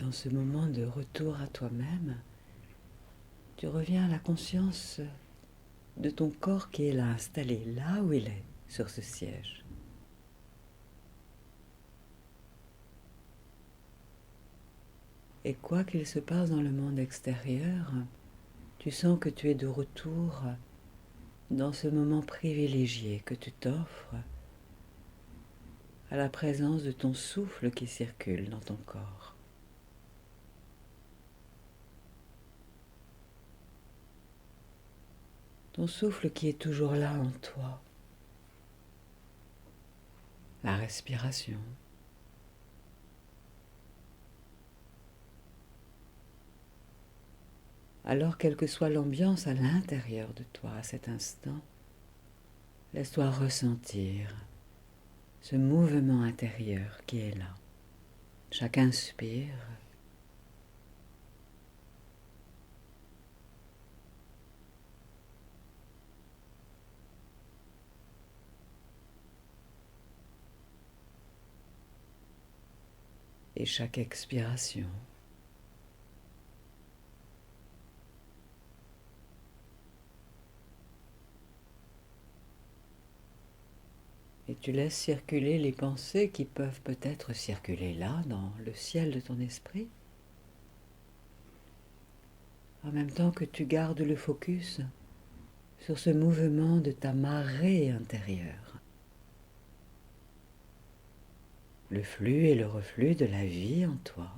Dans ce moment de retour à toi-même, tu reviens à la conscience de ton corps qui est là, installé là où il est, sur ce siège. Et quoi qu'il se passe dans le monde extérieur, tu sens que tu es de retour dans ce moment privilégié que tu t'offres à la présence de ton souffle qui circule dans ton corps. Ton souffle qui est toujours là en toi. La respiration. Alors, quelle que soit l'ambiance à l'intérieur de toi à cet instant, laisse-toi ressentir ce mouvement intérieur qui est là. Chaque inspire et chaque expiration. Et tu laisses circuler les pensées qui peuvent peut-être circuler là, dans le ciel de ton esprit, en même temps que tu gardes le focus sur ce mouvement de ta marée intérieure. Le flux et le reflux de la vie en toi.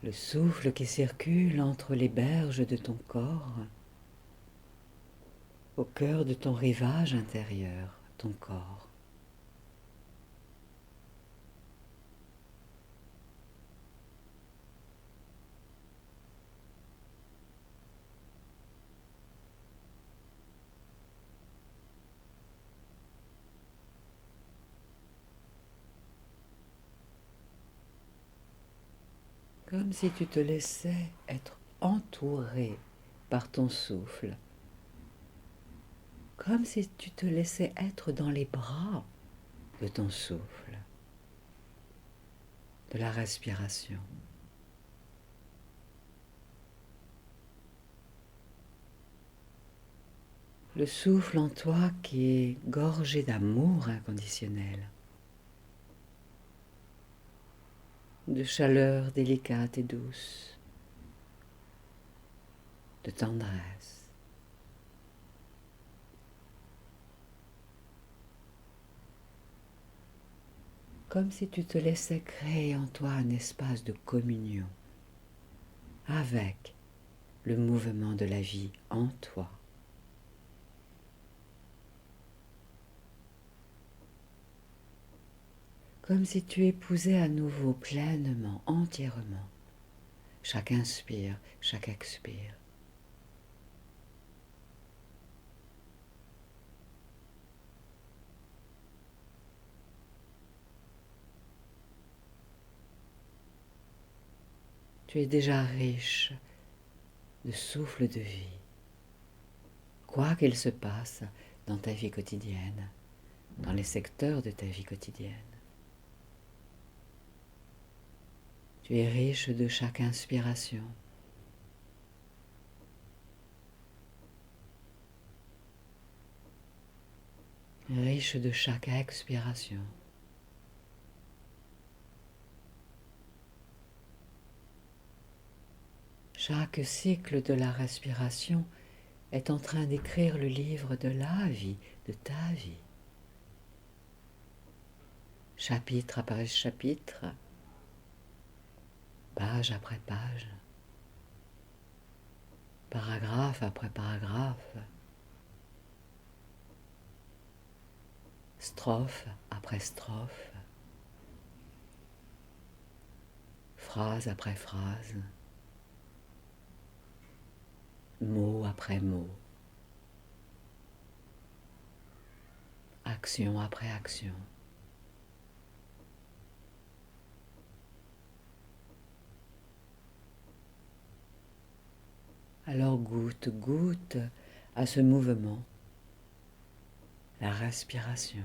Le souffle qui circule entre les berges de ton corps, au cœur de ton rivage intérieur, ton corps. Comme si tu te laissais être entouré par ton souffle. Comme si tu te laissais être dans les bras de ton souffle, de la respiration. Le souffle en toi qui est gorgé d'amour inconditionnel, de chaleur délicate et douce, de tendresse. Comme si tu te laissais créer en toi un espace de communion avec le mouvement de la vie en toi. Comme si tu épousais à nouveau pleinement, entièrement, chaque inspire, chaque expire. Tu es déjà riche de souffle de vie, quoi qu'il se passe dans ta vie quotidienne, dans les secteurs de ta vie quotidienne. Tu es riche de chaque inspiration, riche de chaque expiration. Chaque cycle de la respiration est en train d'écrire le livre de la vie, de ta vie. Chapitre après chapitre, page après page, paragraphe après paragraphe, strophe après strophe, phrase après phrase, mot après mot, action après action. Alors goûte, goûte à ce mouvement, la respiration.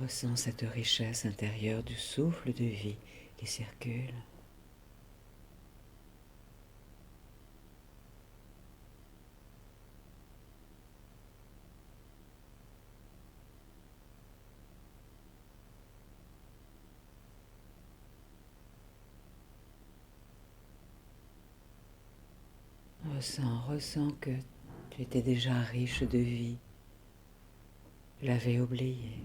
Ressens cette richesse intérieure du souffle de vie qui circule. Ressens que tu étais déjà riche de vie. Tu l'avais oublié.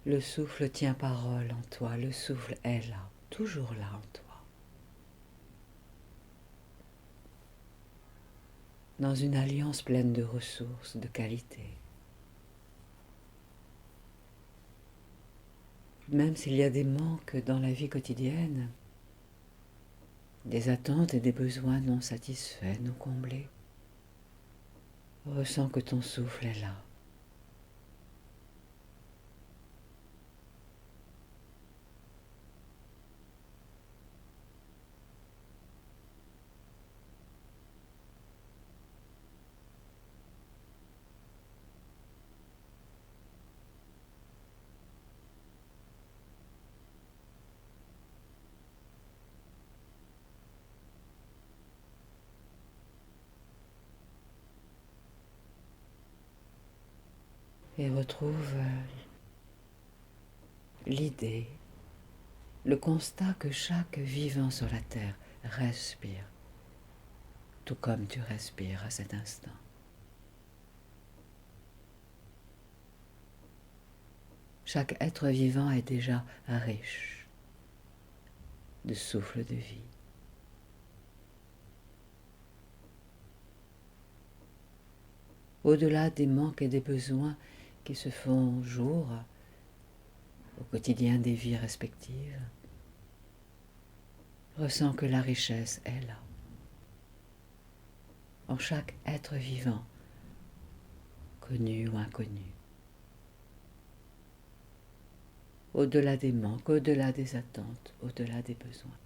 Le souffle tient parole en toi, le souffle est là, toujours là en toi. Dans une alliance pleine de ressources, de qualité. Même s'il y a des manques dans la vie quotidienne, des attentes et des besoins non satisfaits, non comblés, ressens que ton souffle est là. Et retrouve l'idée, le constat que chaque vivant sur la terre respire, tout comme tu respires à cet instant. Chaque être vivant est déjà riche de souffle de vie. Au-delà des manques et des besoins qui se font jour au quotidien des vies respectives, ressens que la richesse est là, en chaque être vivant, connu ou inconnu. Au-delà des manques, au-delà des attentes, au-delà des besoins.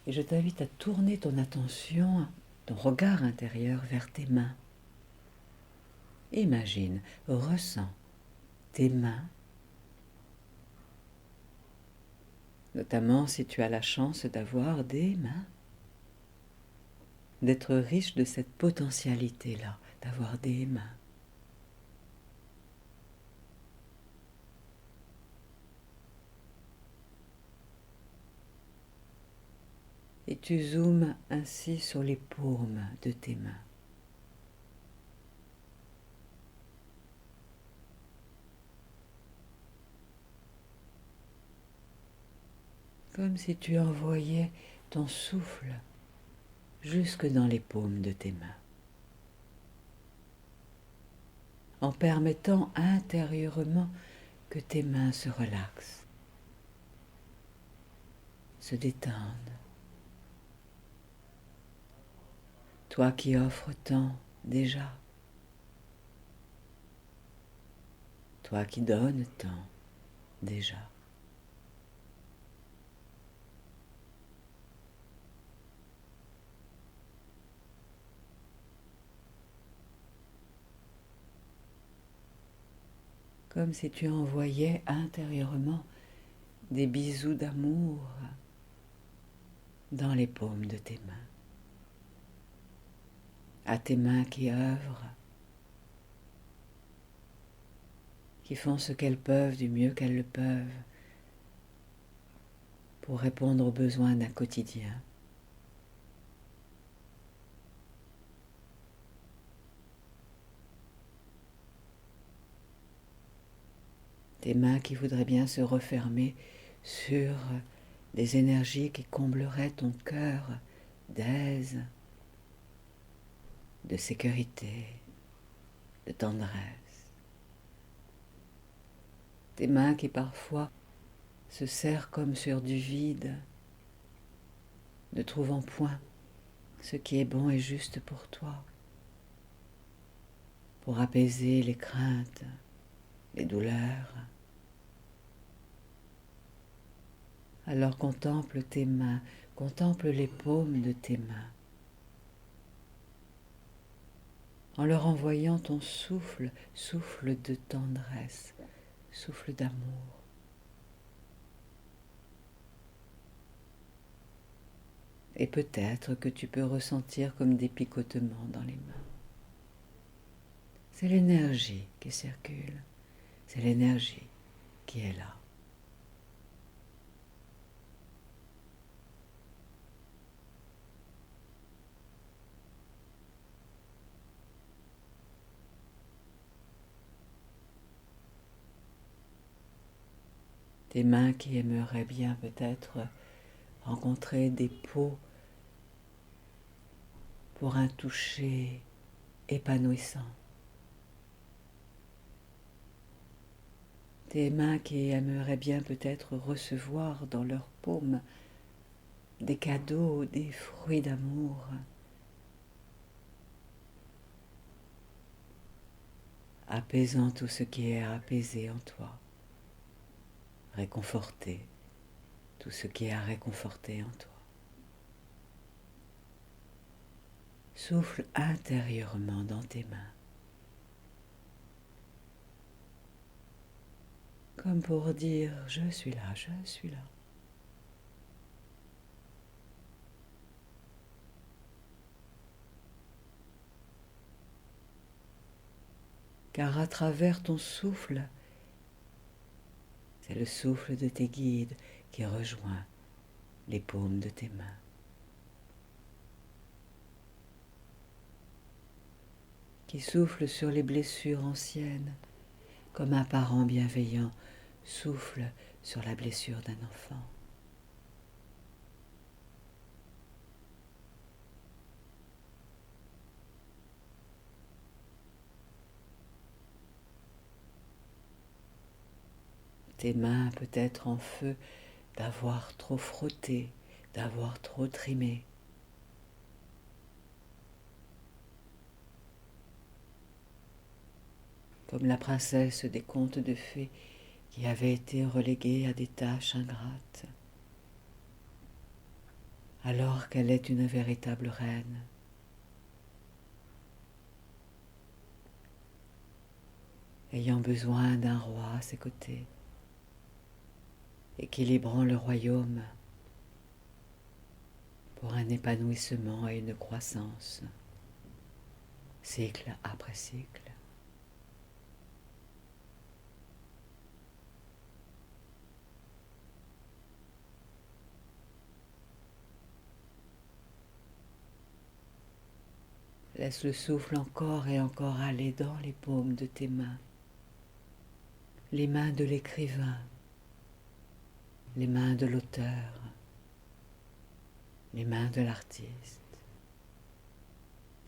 Et je t'invite à tourner ton attention, ton regard intérieur vers tes mains. Imagine, ressens tes mains, notamment si tu as la chance d'avoir des mains, d'être riche de cette potentialité-là, d'avoir des mains. Et tu zoomes ainsi sur les paumes de tes mains. Comme si tu envoyais ton souffle jusque dans les paumes de tes mains, en permettant intérieurement que tes mains se relaxent, se détendent. Toi qui offres tant déjà, toi qui donnes tant déjà. Comme si tu envoyais intérieurement des bisous d'amour dans les paumes de tes mains, à tes mains qui œuvrent, qui font ce qu'elles peuvent du mieux qu'elles le peuvent pour répondre aux besoins d'un quotidien. Tes mains qui voudraient bien se refermer sur des énergies qui combleraient ton cœur d'aise, de sécurité, de tendresse. Tes mains qui parfois se serrent comme sur du vide, ne trouvant point ce qui est bon et juste pour toi, pour apaiser les craintes, les douleurs. Alors contemple tes mains, contemple les paumes de tes mains, en leur envoyant ton souffle, souffle de tendresse, souffle d'amour. Et peut-être que tu peux ressentir comme des picotements dans les mains. C'est l'énergie qui circule, c'est l'énergie qui est là. Tes mains qui aimeraient bien peut-être rencontrer des peaux pour un toucher épanouissant. Tes mains qui aimeraient bien peut-être recevoir dans leurs paumes des cadeaux, des fruits d'amour. Apaisant tout ce qui est apaisé en toi. Réconforter tout ce qui est à réconforter en toi. Souffle intérieurement dans tes mains. Comme pour dire, je suis là, je suis là. Car à travers ton souffle, c'est le souffle de tes guides qui rejoint les paumes de tes mains. Qui souffle sur les blessures anciennes, comme un parent bienveillant souffle sur la blessure d'un enfant. Tes mains peut-être en feu d'avoir trop frotté, d'avoir trop trimé. Comme la princesse des contes de fées qui avait été reléguée à des tâches ingrates, alors qu'elle est une véritable reine. Ayant besoin d'un roi à ses côtés, équilibrant le royaume pour un épanouissement et une croissance, cycle après cycle. Laisse le souffle encore et encore aller dans les paumes de tes mains, les mains de l'écrivain, les mains de l'auteur, les mains de l'artiste,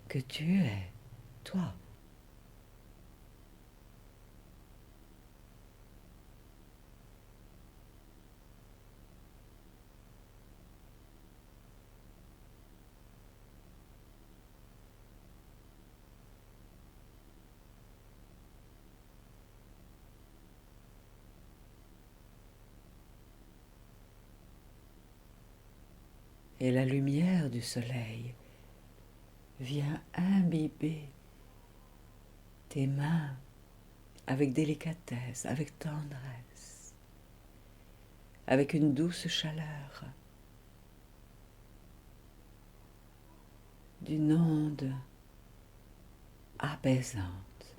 que tu es, toi. Et la lumière du soleil vient imbiber tes mains avec délicatesse, avec tendresse, avec une douce chaleur, d'une onde apaisante,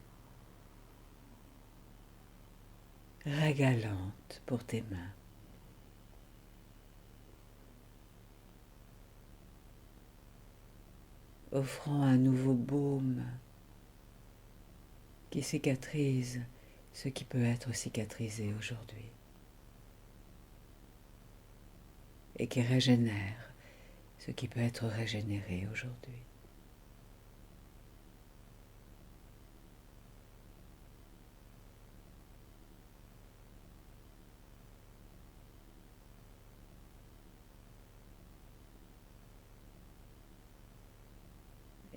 régalante pour tes mains. Offrant un nouveau baume qui cicatrise ce qui peut être cicatrisé aujourd'hui et qui régénère ce qui peut être régénéré aujourd'hui.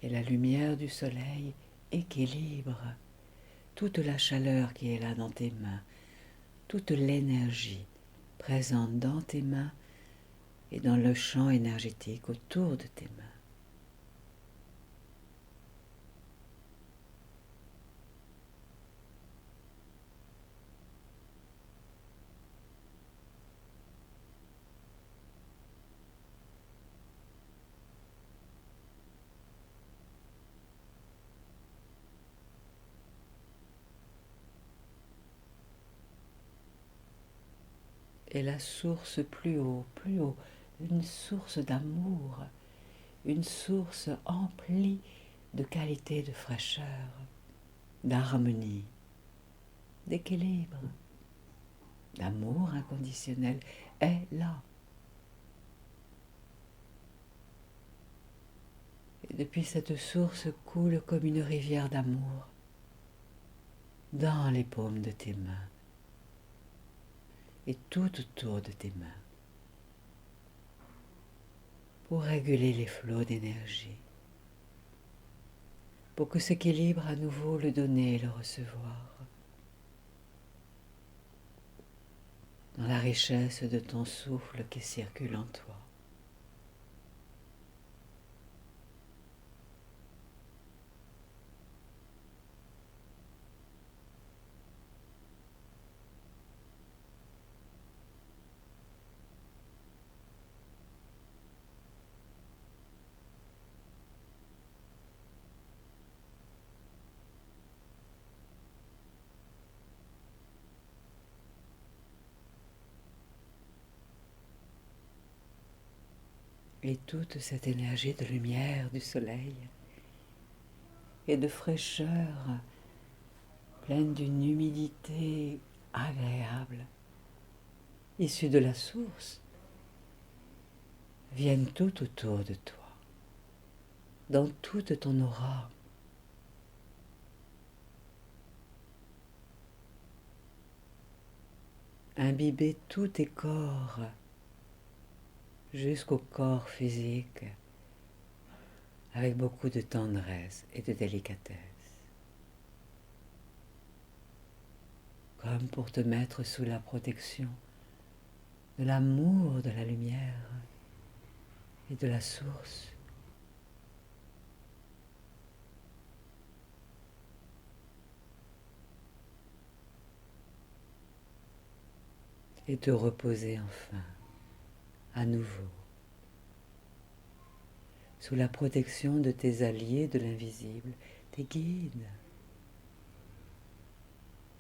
Et la lumière du soleil équilibre toute la chaleur qui est là dans tes mains, toute l'énergie présente dans tes mains et dans le champ énergétique autour de tes mains. Et la source plus haut, une source d'amour, une source emplie de qualité, de fraîcheur, d'harmonie, d'équilibre, d'amour inconditionnel est là. Et depuis cette source coule comme une rivière d'amour dans les paumes de tes mains et tout autour de tes mains pour réguler les flots d'énergie, pour que s'équilibre à nouveau le donner et le recevoir dans la richesse de ton souffle qui circule en toi. Et toute cette énergie de lumière du soleil et de fraîcheur, pleine d'une humidité agréable, issue de la source, viennent tout autour de toi, dans toute ton aura. Imbiber tous tes corps jusqu'au corps physique avec beaucoup de tendresse et de délicatesse, comme pour te mettre sous la protection de l'amour de la lumière et de la source. Et te reposer enfin, à nouveau, sous la protection de tes alliés de l'invisible, tes guides,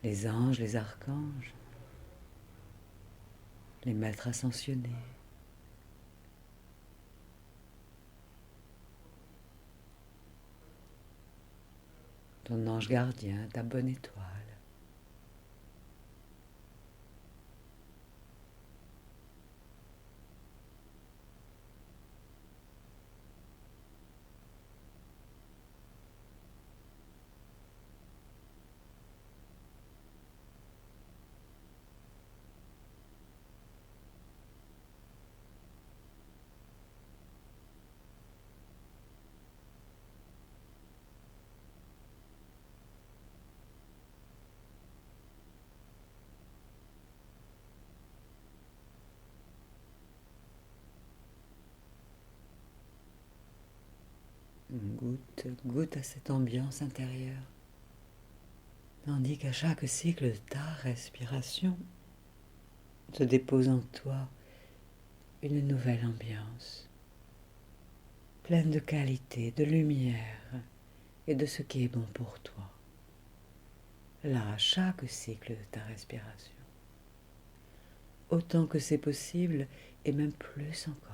les anges, les archanges, les maîtres ascensionnés, ton ange gardien, ta bonne étoile. Goûte à cette ambiance intérieure, tandis qu'à chaque cycle de ta respiration se dépose en toi une nouvelle ambiance, pleine de qualité, de lumière et de ce qui est bon pour toi. Là, à chaque cycle de ta respiration, autant que c'est possible et même plus encore.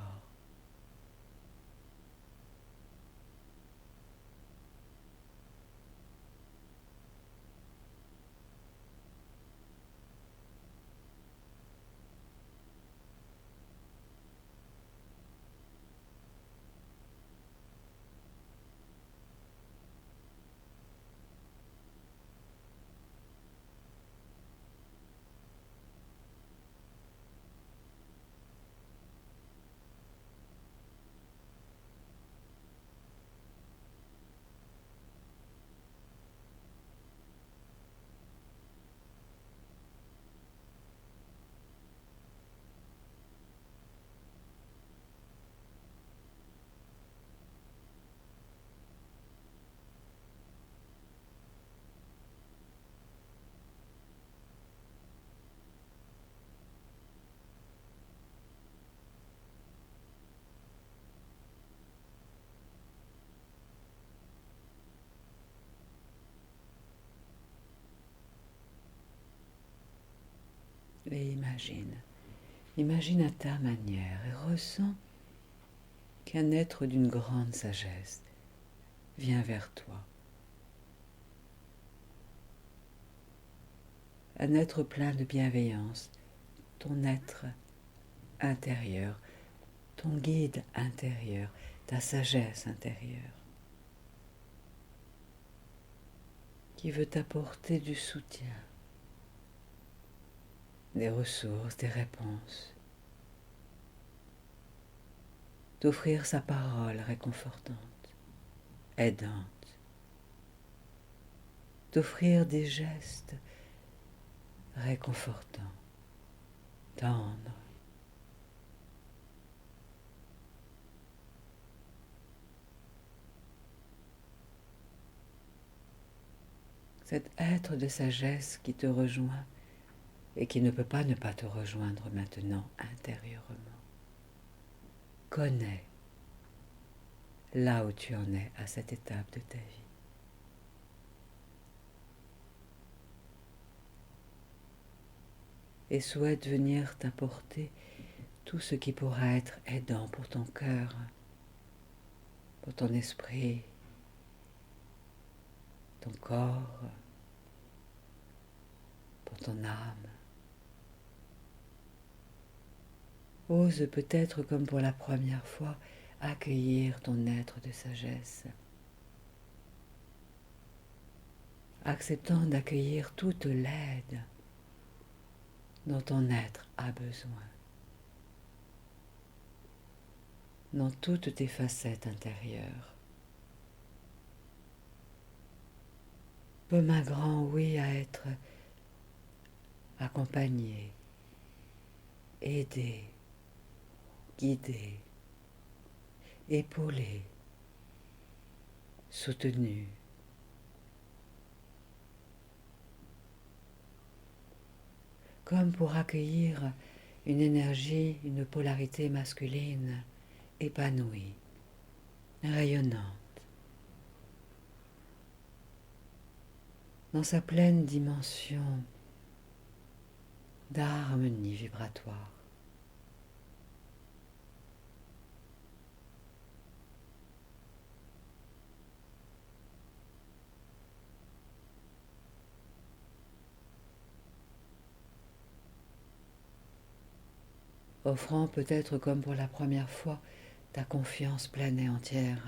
et imagine. Imagine à ta manière et ressens qu'un être d'une grande sagesse vient vers toi. Un être plein de bienveillance, ton être intérieur, ton guide intérieur, ta sagesse intérieure, qui veut t'apporter du soutien, des ressources, des réponses, t'offrir sa parole réconfortante, aidante, t'offrir des gestes réconfortants, tendres. Cet être de sagesse qui te rejoint et qui ne peut pas ne pas te rejoindre maintenant intérieurement. Connais là où tu en es à cette étape de ta vie. Et souhaite venir t'apporter tout ce qui pourra être aidant pour ton cœur, pour ton esprit, ton corps, pour ton âme. Ose peut-être comme pour la première fois accueillir ton être de sagesse, acceptant d'accueillir toute l'aide dont ton être a besoin, dans toutes tes facettes intérieures. Comme un grand oui à être accompagné, aidé, guidé, épaulé, soutenu. Comme pour accueillir une énergie, une polarité masculine épanouie, rayonnante, dans sa pleine dimension d'harmonie vibratoire. Offrant peut-être comme pour la première fois ta confiance pleine et entière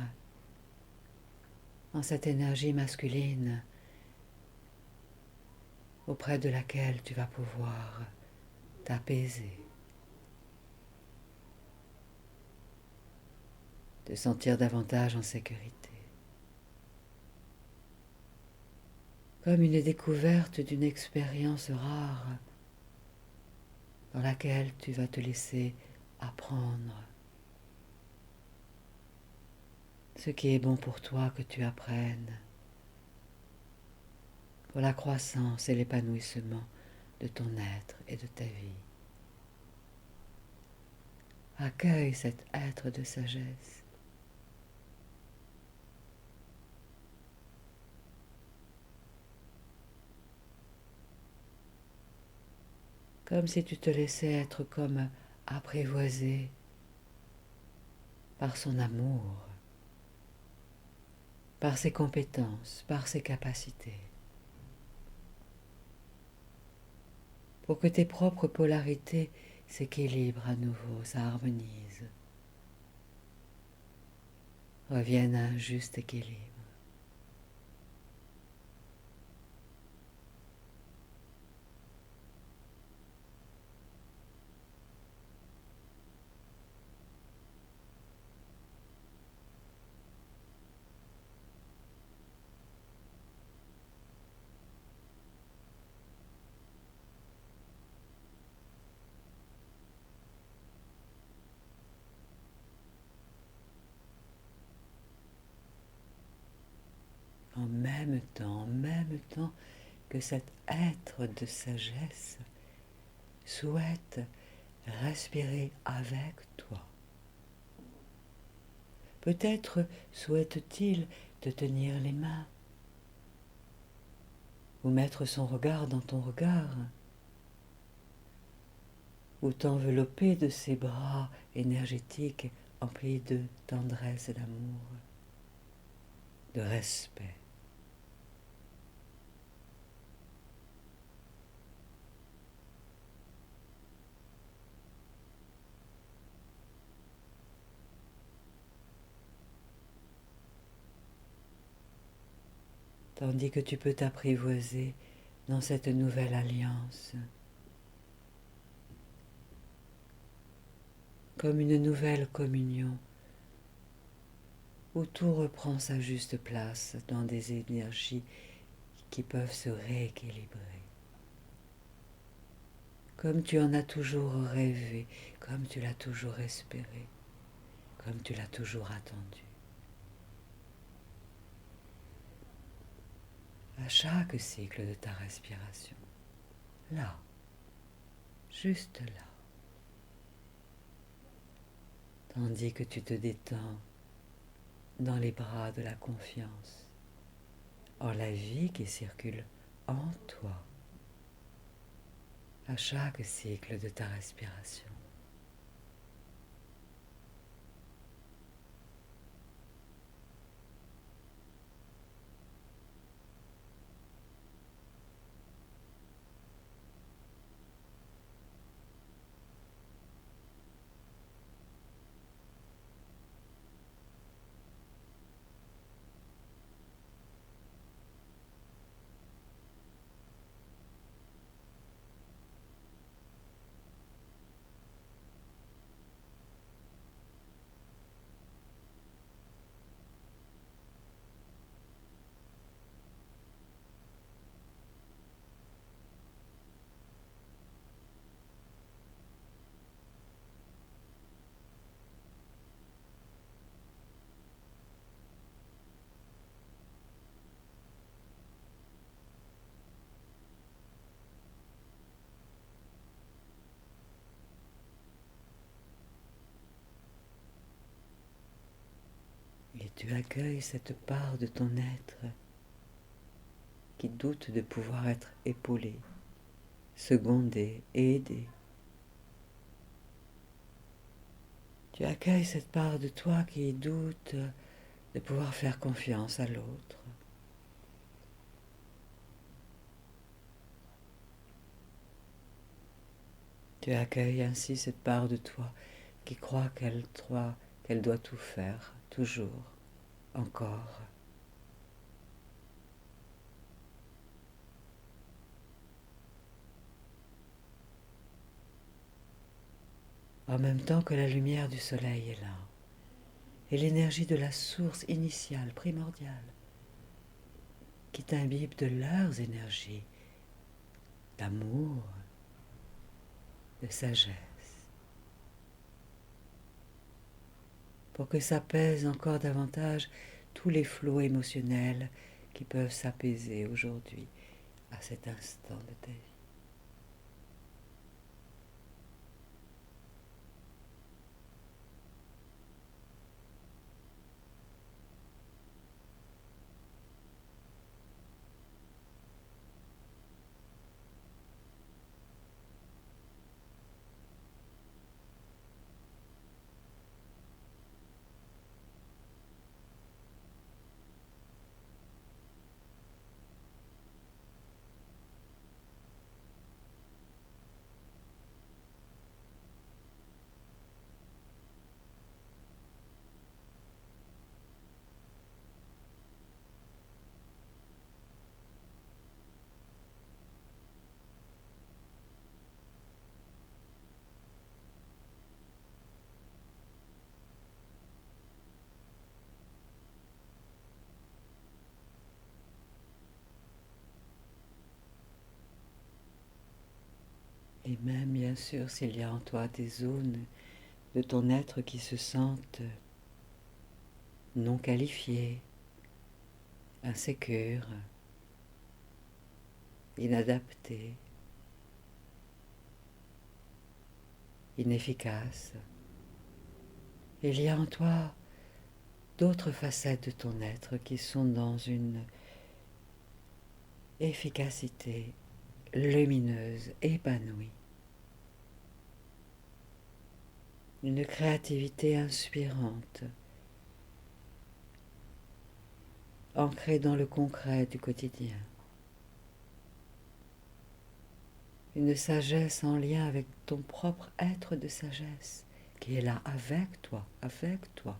en cette énergie masculine auprès de laquelle tu vas pouvoir t'apaiser, te sentir davantage en sécurité. Comme une découverte d'une expérience rare dans laquelle tu vas te laisser apprendre ce qui est bon pour toi que tu apprennes, pour la croissance et l'épanouissement de ton être et de ta vie. Accueille cet être de sagesse. Comme si tu te laissais être comme apprivoisé par son amour, par ses compétences, par ses capacités, pour que tes propres polarités s'équilibrent à nouveau, s'harmonisent, reviennent à un juste équilibre. En même temps que cet être de sagesse souhaite respirer avec toi. Peut-être souhaite-t-il te tenir les mains ou mettre son regard dans ton regard, ou t'envelopper de ses bras énergétiques emplis de tendresse et d'amour, de respect. Tandis que tu peux t'apprivoiser dans cette nouvelle alliance, comme une nouvelle communion, où tout reprend sa juste place dans des énergies qui peuvent se rééquilibrer. Comme tu en as toujours rêvé, comme tu l'as toujours espéré, comme tu l'as toujours attendu. À chaque cycle de ta respiration, là, juste là, tandis que tu te détends dans les bras de la confiance, en la vie qui circule en toi, à chaque cycle de ta respiration. Et tu accueilles cette part de ton être qui doute de pouvoir être épaulé, secondé et aidé. Tu accueilles cette part de toi qui doute de pouvoir faire confiance à l'autre. Tu accueilles ainsi cette part de toi qui croit qu'elle doit tout faire, toujours, encore. En même temps que la lumière du soleil est là, et l'énergie de la source initiale, primordiale, qui t'imbibe de leurs énergies, d'amour, de sagesse, pour que s'apaisent encore davantage tous les flots émotionnels qui peuvent s'apaiser aujourd'hui, à cet instant de ta vie. Et même, bien sûr, s'il y a en toi des zones de ton être qui se sentent non qualifiées, insécures, inadaptées, inefficaces, il y a en toi d'autres facettes de ton être qui sont dans une efficacité lumineuse, épanouie. une créativité inspirante, ancrée dans le concret du quotidien, une sagesse en lien avec ton propre être de sagesse, qui est là avec toi, avec toi.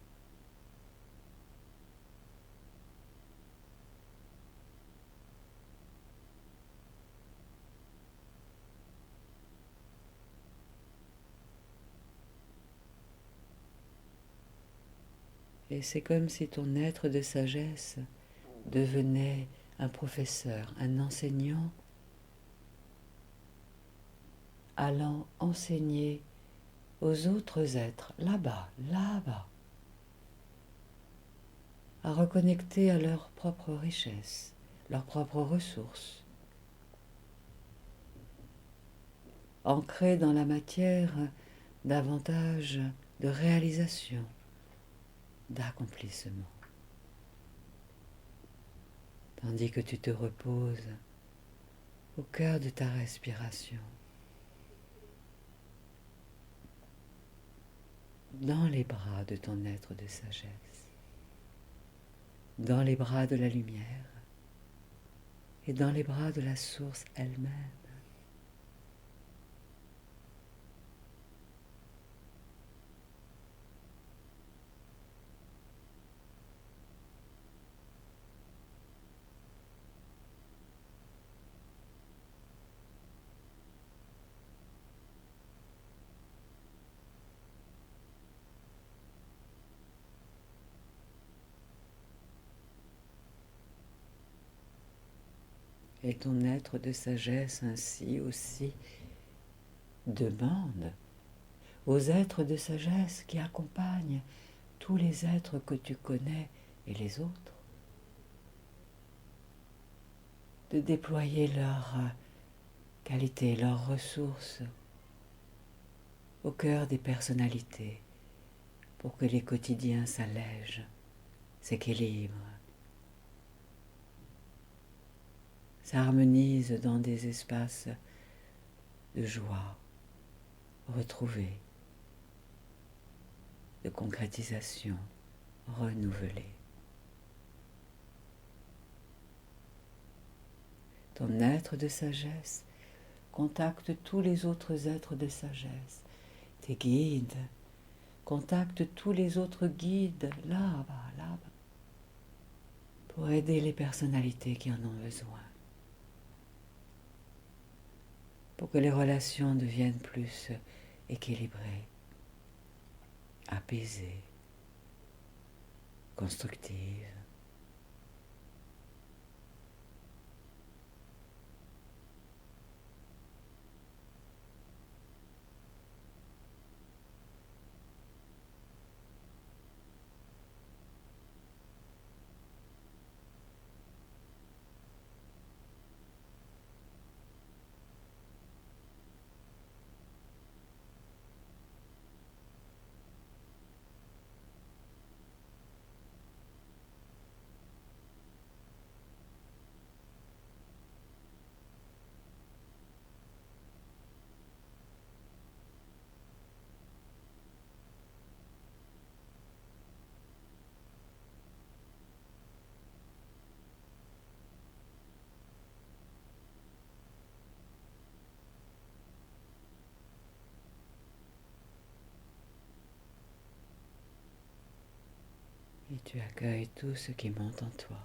Et c'est comme si ton être de sagesse devenait un professeur, un enseignant, allant enseigner aux autres êtres, là-bas, là-bas, à reconnecter à leur propre richesse, leurs propres ressources, ancrées dans la matière davantage de réalisation, d'accomplissement. Tandis que tu te reposes au cœur de ta respiration, dans les bras de ton être de sagesse, dans les bras de la lumière et dans les bras de la source elle-même. Et ton être de sagesse ainsi aussi demande aux êtres de sagesse qui accompagnent tous les êtres que tu connais et les autres de déployer leurs qualités, leurs ressources au cœur des personnalités pour que les quotidiens s'allègent, s'équilibrent, s'harmonisent dans des espaces de joie retrouvés, de concrétisation renouvelée. Ton être de sagesse contacte tous les autres êtres de sagesse, tes guides, contacte tous les autres guides là-bas, là-bas, pour aider les personnalités qui en ont besoin, pour que les relations deviennent plus équilibrées, apaisées, constructives. Et tu accueilles tout ce qui monte en toi.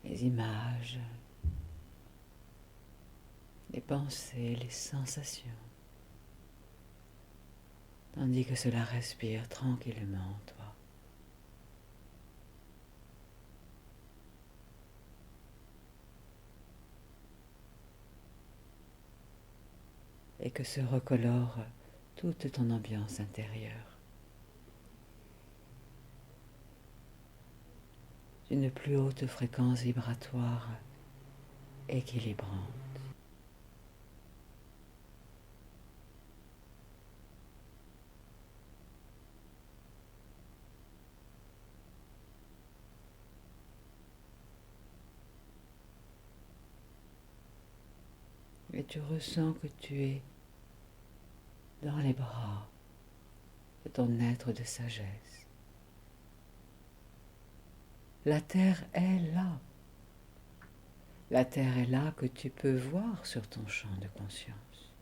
Les images, les pensées, les sensations. Tandis que cela respire tranquillement en toi. Et que se recolore toute ton ambiance intérieure. D'une plus haute fréquence vibratoire équilibrante. Et tu ressens que tu es dans les bras de ton être de sagesse. La terre est là. La terre est là que tu peux voir sur ton champ de conscience.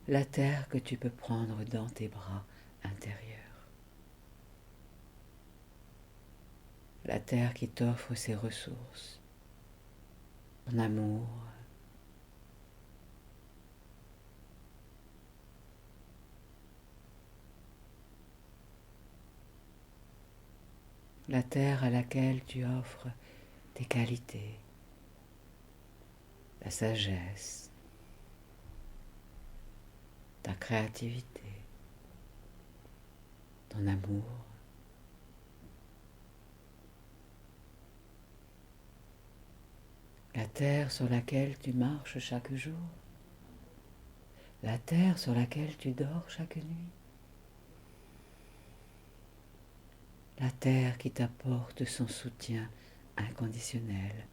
La terre que tu peux prendre dans tes bras intérieurs. La terre qui t'offre ses ressources, ton amour, la terre à laquelle tu offres tes qualités, ta sagesse, ta créativité, ton amour. La terre sur laquelle tu marches chaque jour, la terre sur laquelle tu dors chaque nuit, la terre qui t'apporte son soutien inconditionnel.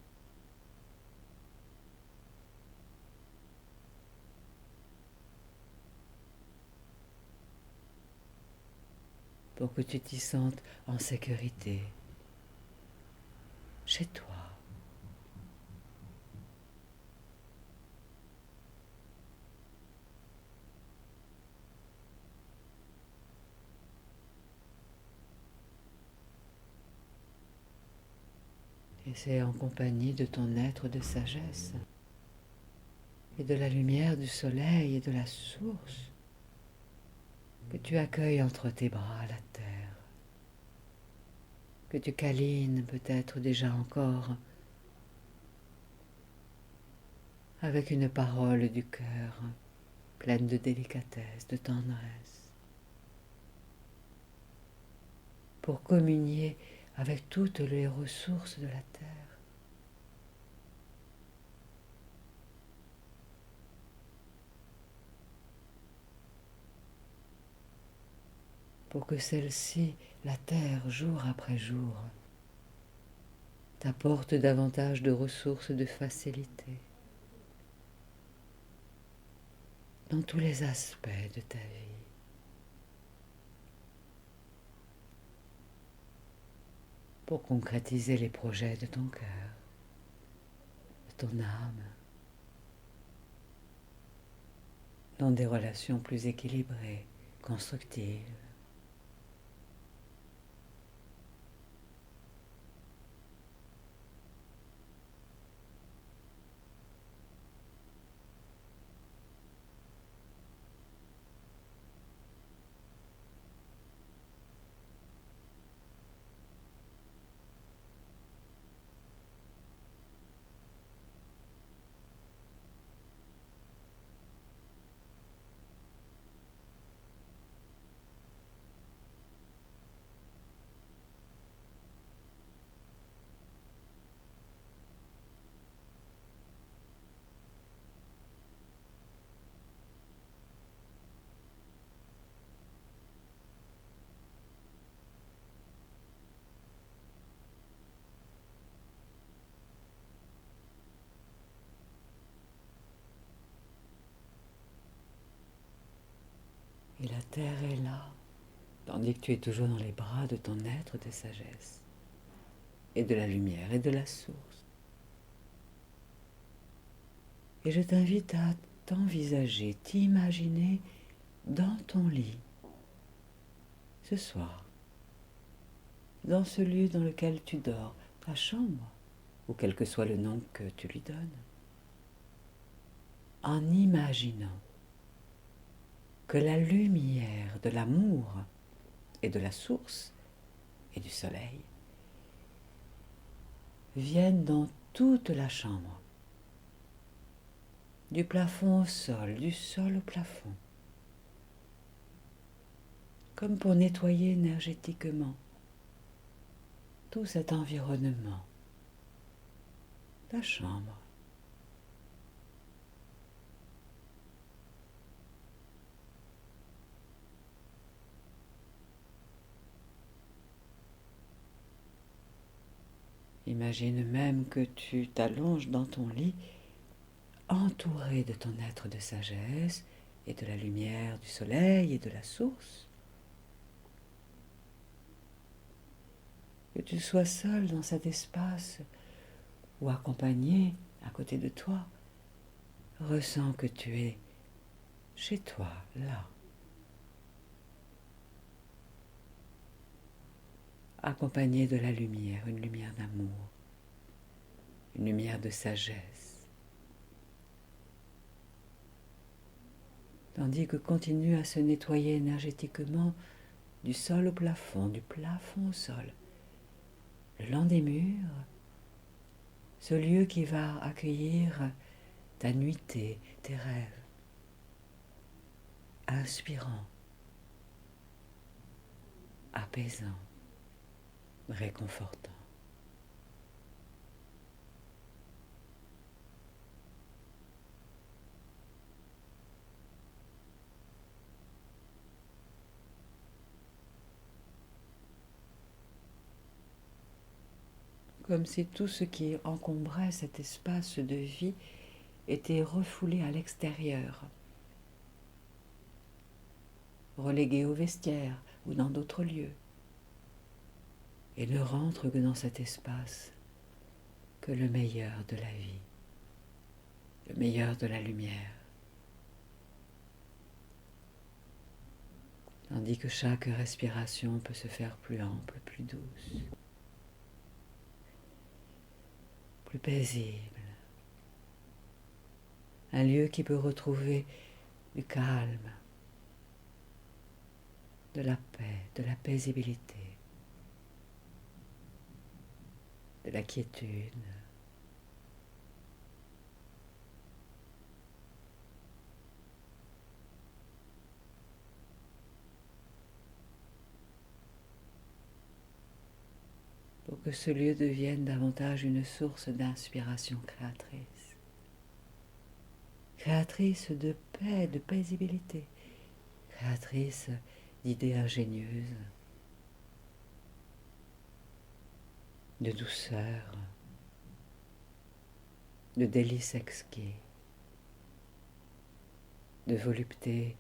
Pour que tu t'y sentes en sécurité, chez toi. Et c'est en compagnie de ton être de sagesse et de la lumière du soleil et de la source que tu accueilles entre tes bras la terre, que tu câlines peut-être déjà encore avec une parole du cœur pleine de délicatesse, de tendresse, pour communier avec toutes les ressources de la terre. Pour que celle-ci, la terre, jour après jour, t'apporte davantage de ressources de facilité dans tous les aspects de ta vie. Pour concrétiser les projets de ton cœur, de ton âme, dans des relations plus équilibrées, constructives. Et la terre est là, tandis que tu es toujours dans les bras de ton être de sagesse, et de la lumière et de la source. Et je t'invite à t'envisager, t'imaginer dans ton lit, ce soir, dans ce lieu dans lequel tu dors, ta chambre, ou quel que soit le nom que tu lui donnes, en imaginant que la lumière de l'amour et de la source et du soleil viennent dans toute la chambre, du plafond au sol, du sol au plafond, comme pour nettoyer énergétiquement tout cet environnement, ta chambre. Imagine même que tu t'allonges dans ton lit, entouré de ton être de sagesse et de la lumière du soleil et de la source. Que tu sois seul dans cet espace ou accompagné à côté de toi, ressens que tu es chez toi, là. Accompagné de la lumière, une lumière d'amour, une lumière de sagesse. Tandis que continue à se nettoyer énergétiquement du sol au plafond, du plafond au sol, le long des murs, ce lieu qui va accueillir ta nuitée, tes rêves, inspirant, apaisant, réconfortant. Comme si tout ce qui encombrait cet espace de vie était refoulé à l'extérieur, relégué au vestiaire ou dans d'autres lieux, et ne rentre que dans cet espace que le meilleur de la vie, le meilleur de la lumière, tandis que chaque respiration peut se faire plus ample, plus douce, plus paisible. Un lieu qui peut retrouver du calme, de la paix, de la paisibilité, de la quiétude. Pour que ce lieu devienne davantage une source d'inspiration créatrice. Créatrice de paix, de paisibilité, créatrice d'idées ingénieuses, de douceur, de délices exquis, de volupté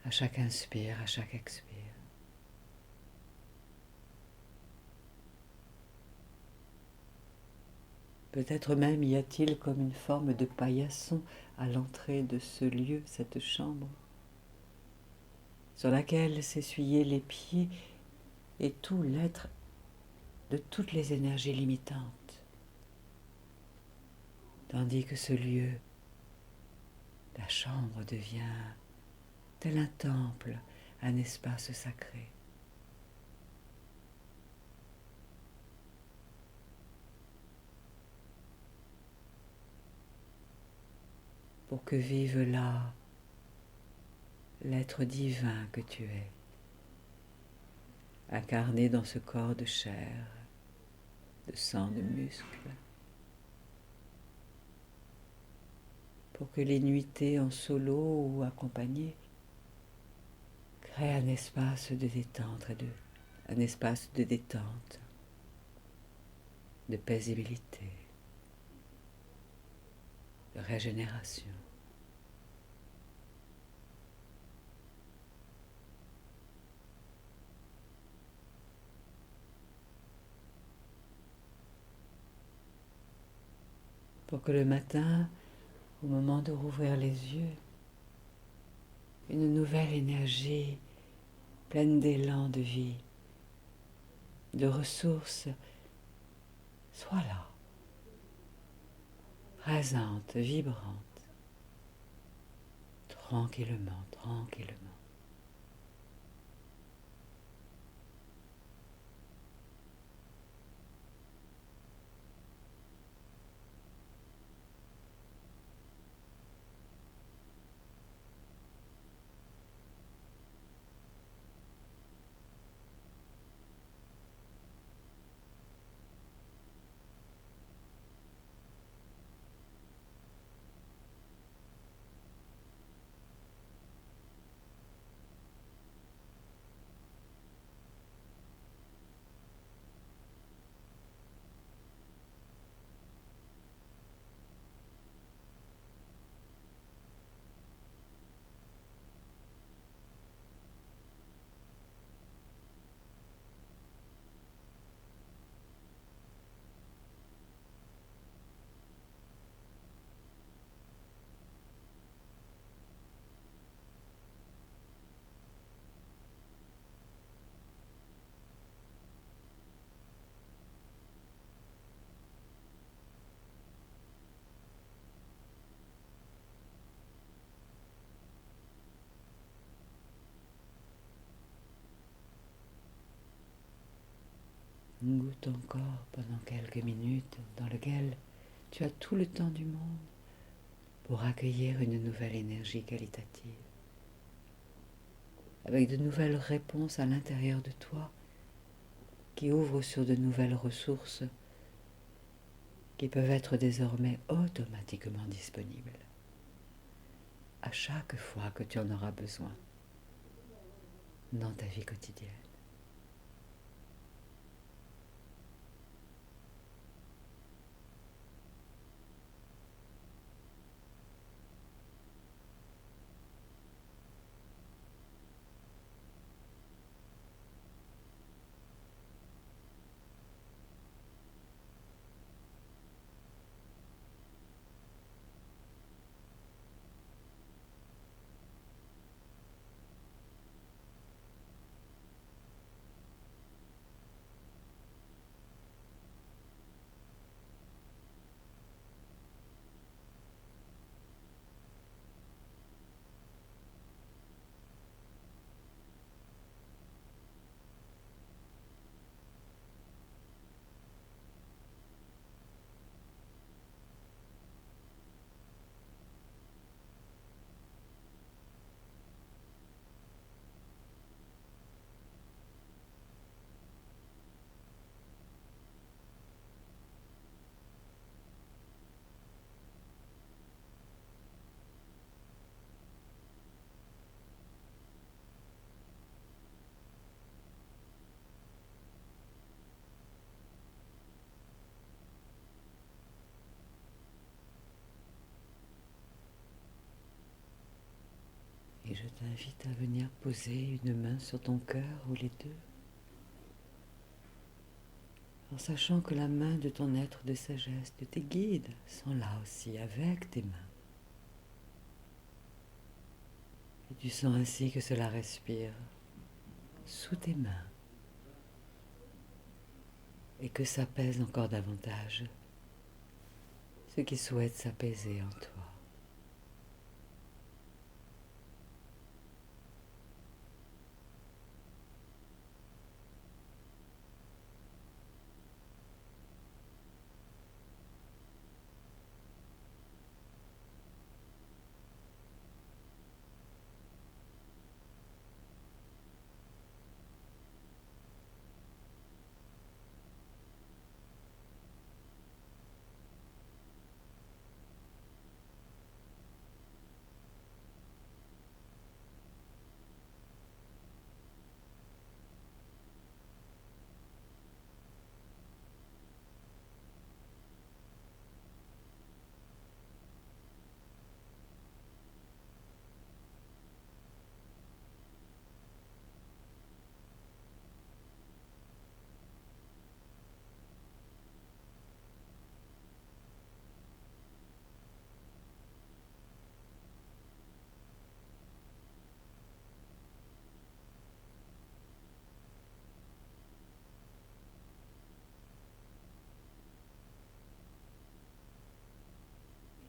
à chaque inspire, à chaque expire. Peut-être même y a-t-il comme une forme de paillasson à l'entrée de ce lieu, cette chambre, sur laquelle s'essuyer les pieds et tout l'être de toutes les énergies limitantes, tandis que ce lieu, la chambre, devient tel un temple, un espace sacré. Pour que vive là l'être divin que tu es, incarné dans ce corps de chair, de sang, de muscles, pour que les nuitées en solo ou accompagnées créent un espace de détente un espace de détente, de paisibilité, de régénération. Pour que le matin, au moment de rouvrir les yeux, une nouvelle énergie pleine d'élan de vie, de ressources, soit là, présente, vibrante, tranquillement, tranquillement. Goûte encore pendant quelques minutes dans lesquelles tu as tout le temps du monde pour accueillir une nouvelle énergie qualitative, avec de nouvelles réponses à l'intérieur de toi qui ouvrent sur de nouvelles ressources qui peuvent être désormais automatiquement disponibles à chaque fois que tu en auras besoin dans ta vie quotidienne. Et je t'invite à venir poser une main sur ton cœur ou les deux, en sachant que la main de ton être de sagesse, de tes guides, sont là aussi avec tes mains. Et tu sens ainsi que cela respire sous tes mains et que ça pèse encore davantage ce qui souhaite s'apaiser en toi.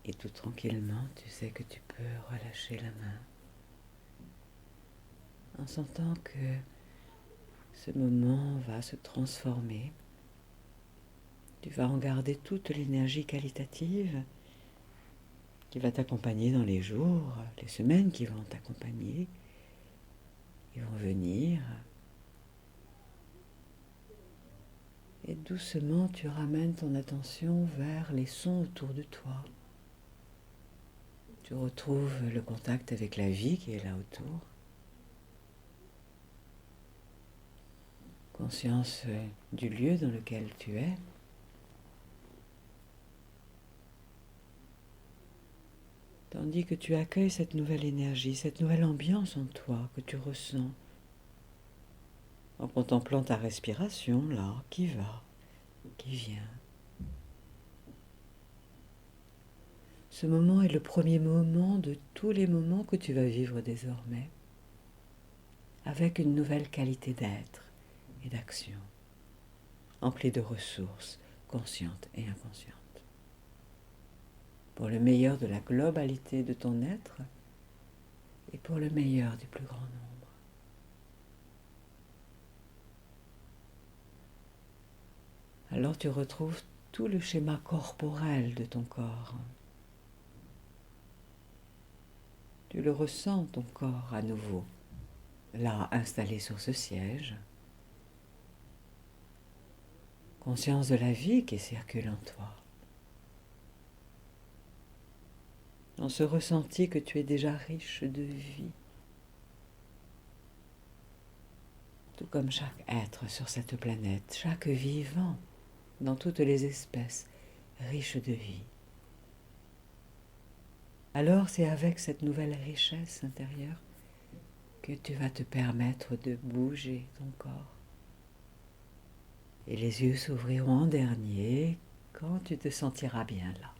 Et tout tranquillement, tu sais que tu peux relâcher la main en sentant que ce moment va se transformer. Tu vas en garder toute l'énergie qualitative qui va t'accompagner dans les jours, les semaines qui vont t'accompagner, qui vont venir. Et doucement, tu ramènes ton attention vers les sons autour de toi. Tu retrouves le contact avec la vie qui est là autour. Conscience du lieu dans lequel tu es. Tandis que tu accueilles cette nouvelle énergie, cette nouvelle ambiance en toi que tu ressens, en contemplant ta respiration là, qui va, qui vient. Ce moment est le premier moment de tous les moments que tu vas vivre désormais, avec une nouvelle qualité d'être et d'action, emplie de ressources conscientes et inconscientes, pour le meilleur de la globalité de ton être et pour le meilleur du plus grand nombre. Alors tu retrouves tout le schéma corporel de ton corps. Tu le ressens, ton corps, à nouveau, là, installé sur ce siège. Conscience de la vie qui circule en toi. Dans ce ressenti que tu es déjà riche de vie. Tout comme chaque être sur cette planète, chaque vivant, dans toutes les espèces, riche de vie. Alors c'est avec cette nouvelle richesse intérieure que tu vas te permettre de bouger ton corps. Et les yeux s'ouvriront en dernier quand tu te sentiras bien là.